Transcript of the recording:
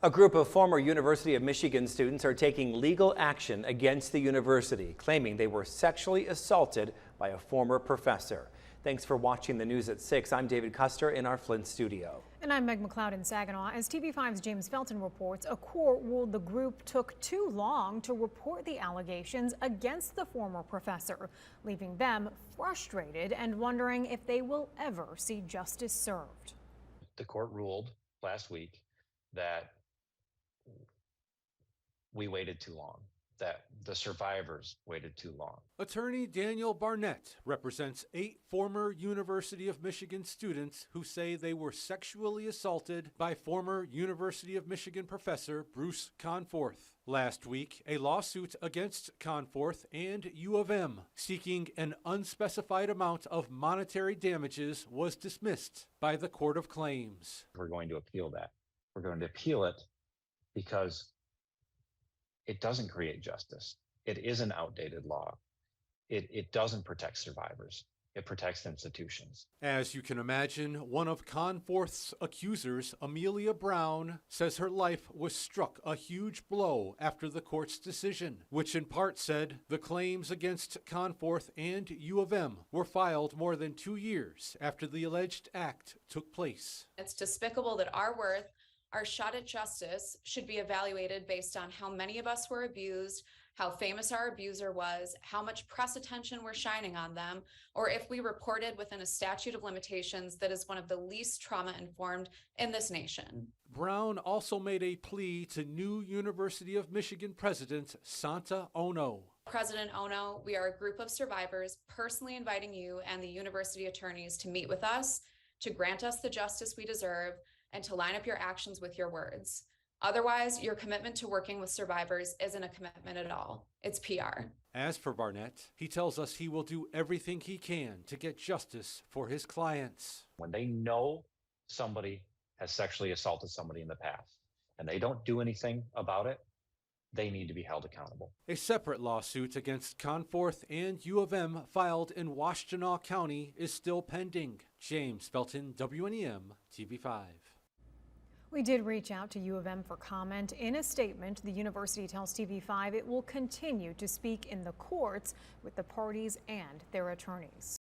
A group of former University of Michigan students are taking legal action against the university, claiming they were sexually assaulted by a former professor. Thanks for watching the news at 6. I'm David Custer in our Flint studio. And I'm Meg McLeod in Saginaw. As TV5's James Felton reports, a court ruled the group took too long to report the allegations against the former professor, leaving them frustrated and wondering if they will ever see justice served. The court ruled last week that we waited too long, that the survivors waited too long. Attorney Daniel Barnett represents 8 former University of Michigan students who say they were sexually assaulted by former University of Michigan professor Bruce Conforth. Last week, a lawsuit against Conforth and U of M seeking an unspecified amount of monetary damages was dismissed by the Court of Claims. We're going to appeal that. We're going to appeal it because it doesn't create justice. It is an outdated law. It doesn't protect survivors. It protects institutions. As you can imagine, one of Conforth's accusers, Amelia Brown, says her life was struck a huge blow after the court's decision, which in part said the claims against Conforth and U of M were filed more than 2 years after the alleged act took place. It's despicable that our worth, our shot at justice, should be evaluated based on how many of us were abused, how famous our abuser was, how much press attention we're shining on them, or if we reported within a statute of limitations that is one of the least trauma-informed in this nation. Brown also made a plea to new University of Michigan President Santa Ono. President Ono, we are a group of survivors personally inviting you and the university attorneys to meet with us, to grant us the justice we deserve, and to line up your actions with your words. Otherwise, your commitment to working with survivors isn't a commitment at all. It's PR. As for Barnett, he tells us he will do everything he can to get justice for his clients. When they know somebody has sexually assaulted somebody in the past and they don't do anything about it, they need to be held accountable. A separate lawsuit against Conforth and U of M filed in Washtenaw County is still pending. James Felton, WNEM TV5. We did reach out to U of M for comment. In a statement, the university tells TV5 it will continue to speak in the courts with the parties and their attorneys.